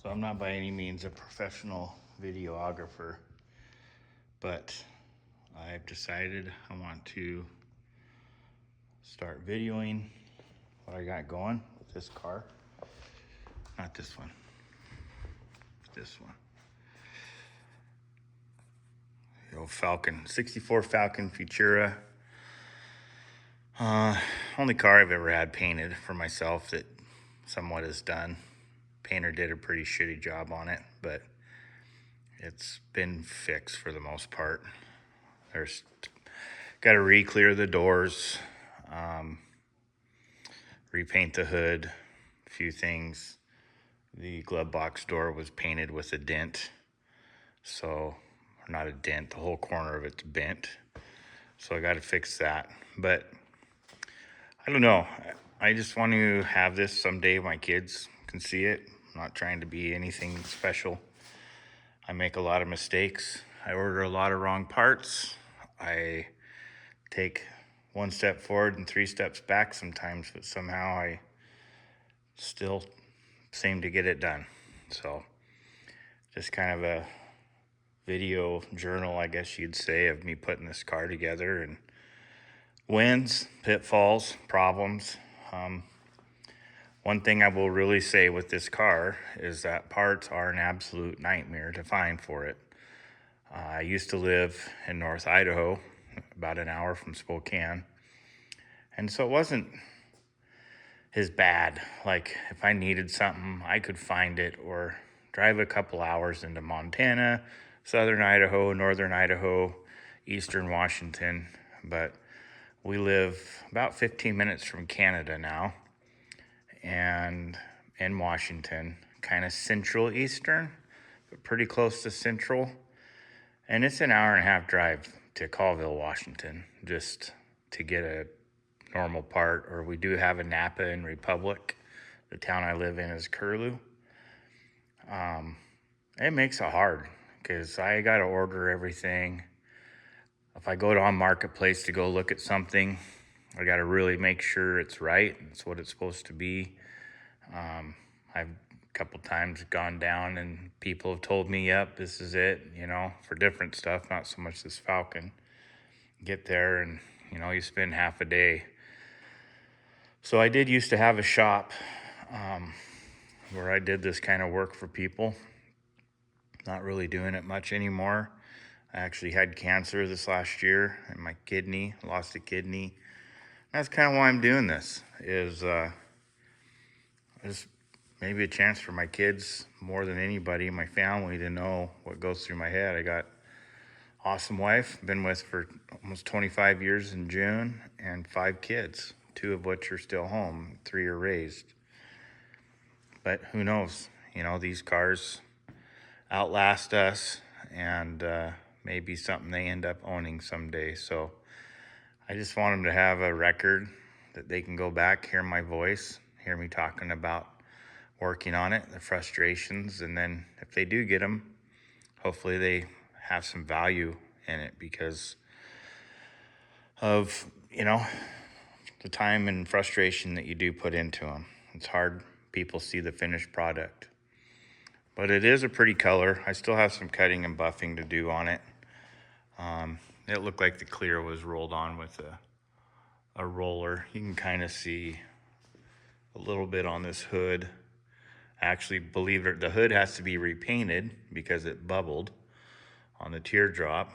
So I'm not by any means a professional videographer, but I've decided I want to start videoing what I got going with this car. Not this one, this one. The old Falcon, 64 Falcon Futura. Only car I've ever had painted for myself that somewhat is done. Painter did a pretty shitty job on it, but it's been fixed for the most part. There's got to re-clear the doors, repaint the hood, a few things. The glove box door was painted with a dent, so not a dent, the whole corner of it's bent, so I got to fix that. But I don't know, I just want to have this someday my kids can see it. I'm not trying to be anything special. I make a lot of mistakes. I order a lot of wrong parts. I take one step forward and 3 steps back sometimes, but somehow I still seem to get it done. So just kind of a video journal, I guess you'd say, of me putting this car together, and wins, pitfalls, problems. One thing I will really say with this car is that parts are an absolute nightmare to find for it. I used to live in North Idaho, about an hour from Spokane, and so it wasn't as bad. Like, if I needed something, I could find it, or drive a couple hours into Montana, southern Idaho, northern Idaho, eastern Washington. But we live about 15 minutes from Canada now, and in Washington, kind of central eastern, but pretty close to central. And it's an hour and a half drive to Colville, Washington, just to get a normal part. Or we do have a Napa in Republic. The town I live in is Curlew. It makes it hard because I got to order everything. If I go to a marketplace to go look at something, I got to really make sure it's right. It's what it's supposed to be. I've a couple times gone down and people have told me, yep, this is it, for different stuff, not so much this Falcon. Get there and, you spend half a day. So I did used to have a shop where I did this kind of work for people. Not really doing it much anymore. I actually had cancer this last year in my kidney, lost a kidney. That's kind of why I'm doing this, is maybe a chance for my kids, more than anybody, my family, to know what goes through my head. I got awesome wife, been with for almost 25 years in June, and 5 kids, 2 of which are still home, 3 are raised. But who knows, these cars outlast us, and maybe something they end up owning someday. So I just want them to have a record that they can go back, hear my voice, hear me talking about working on it, the frustrations, and then if they do get them, hopefully they have some value in it because of, the time and frustration that you do put into them. It's hard, people see the finished product. But it is a pretty color. I still have some cutting and buffing to do on it. It looked like the clear was rolled on with a roller. You can kind of see a little bit on this hood. Actually, believe it, the hood has to be repainted because it bubbled on the teardrop,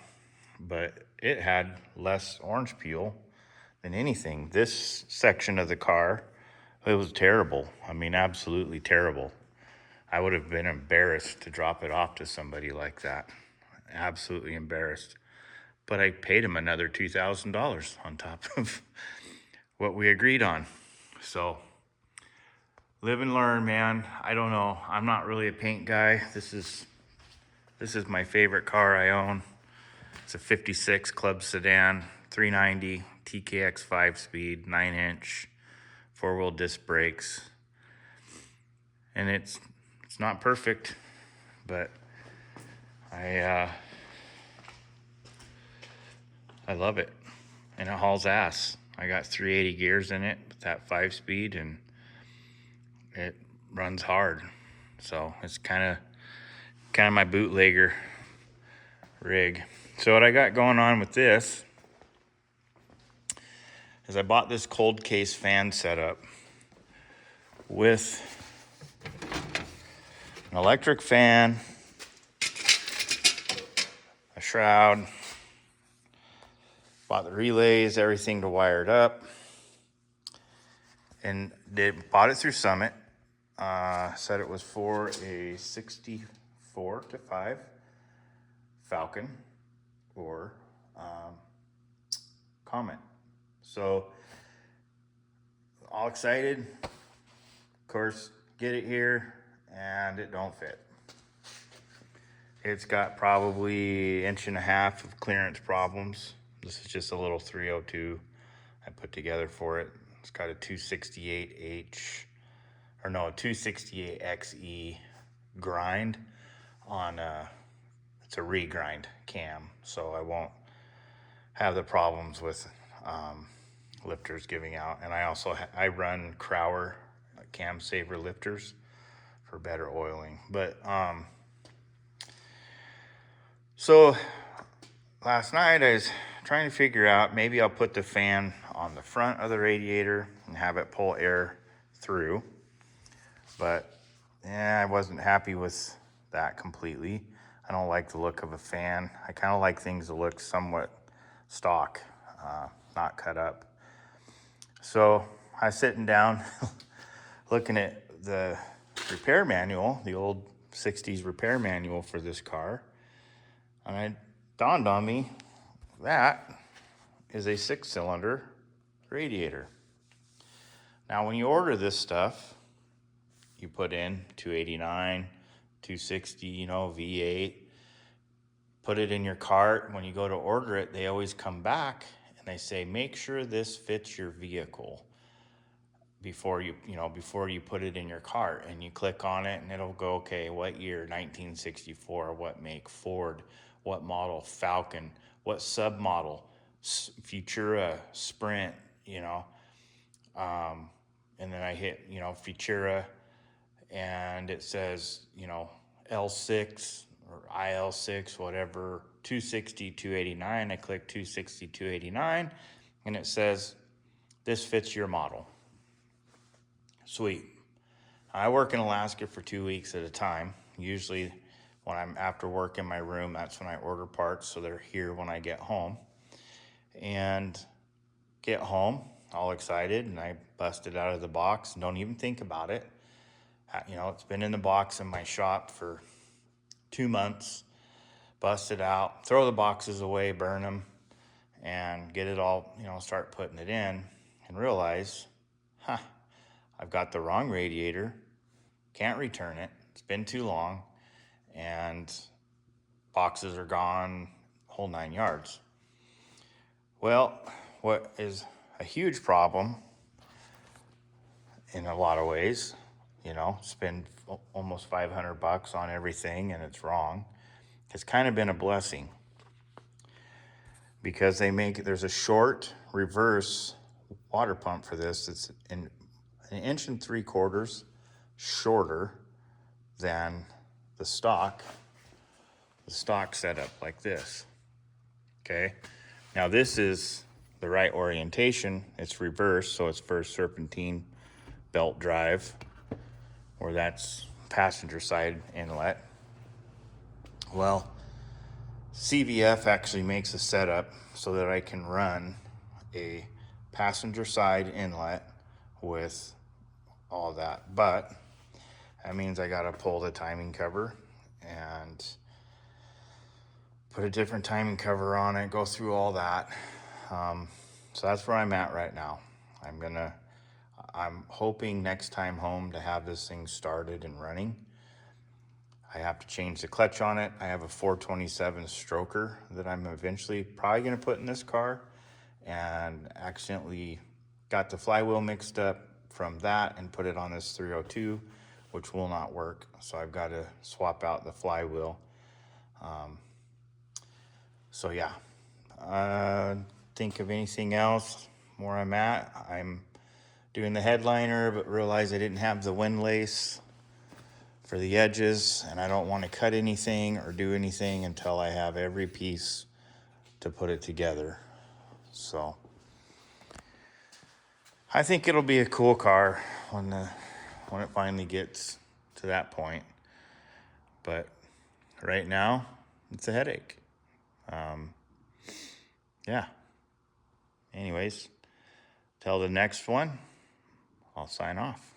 but it had less orange peel than anything. This section of the car, it was terrible. I mean, absolutely terrible. I would have been embarrassed to drop it off to somebody like that. Absolutely embarrassed. But I paid him another $2,000 on top of what we agreed on. So live and learn, man. I don't know. I'm not really a paint guy. This is my favorite car I own. It's a 56 Club Sedan, 390 TKX 5-speed, 9-inch, 4-wheel disc brakes. And it's not perfect, but I love it, and it hauls ass. I got 380 gears in it with that 5-speed, and it runs hard. So it's kind of my bootlegger rig. So what I got going on with this is I bought this cold case fan setup with an electric fan, a shroud, bought the relays, everything to wire it up, and bought it through Summit. Said it was for a 64-5 Falcon or Comet. So all excited, of course, get it here, and it don't fit. It's got probably 1.5 inches of clearance problems. This is just a little 302 I put together for it. It's got a 268H, or no, a 268XE grind on it's a regrind cam, so I won't have the problems with lifters giving out. And I also I run Crower cam saver lifters for better oiling. But so last night I was trying to figure out, maybe I'll put the fan on the front of the radiator and have it pull air through. But yeah, I wasn't happy with that completely. I don't like the look of a fan. I kind of like things that look somewhat stock, not cut up. So I was sitting down looking at the repair manual, the old 60s repair manual for this car, and it dawned on me that is a 6-cylinder radiator. Now when you order this stuff, you put in 289, 260, V8, put it in your cart. When you go to order it, they always come back and they say, make sure this fits your vehicle before you put it in your cart. And you click on it and it'll go, okay, what year? 1964. What make? Ford. What model? Falcon. What submodel? Futura, Sprint, and then I hit, Futura, and it says, L6 or IL6, whatever, 260, 289. I click 260, 289, and it says, this fits your model. Sweet. I work in Alaska for 2 weeks at a time. Usually when I'm after work in my room, that's when I order parts, so they're here when I get home. And get home, all excited, and I bust it out of the box and don't even think about it. It's been in the box in my shop for 2 months. Bust it out, throw the boxes away, burn them, and get it all, start putting it in, and realize, I've got the wrong radiator, can't return it, it's been too long, and boxes are gone, whole 9 yards. Well, what is a huge problem in a lot of ways, spend almost $500 on everything and it's wrong. It's kind of been a blessing because there's a short reverse water pump for this. It's an 1.75 inches shorter than the stock setup like this. Okay. Now this is the right orientation. It's reverse, so it's first serpentine belt drive, or that's passenger side inlet. Well, CVF actually makes a setup so that I can run a passenger side inlet with all that. But that means I gotta pull the timing cover and put a different timing cover on it, go through all that. So that's where I'm at right now. I'm hoping next time home to have this thing started and running. I have to change the clutch on it. I have a 427 stroker that I'm eventually probably gonna put in this car, and accidentally got the flywheel mixed up from that and put it on this 302, which will not work. So I've got to swap out the flywheel. So yeah, think of anything else where I'm at. I'm doing the headliner, but realized I didn't have the windlace for the edges, and I don't want to cut anything or do anything until I have every piece to put it together. So I think it'll be a cool car when it finally gets to that point. But right now, it's a headache. Yeah. Anyways, till the next one, I'll sign off.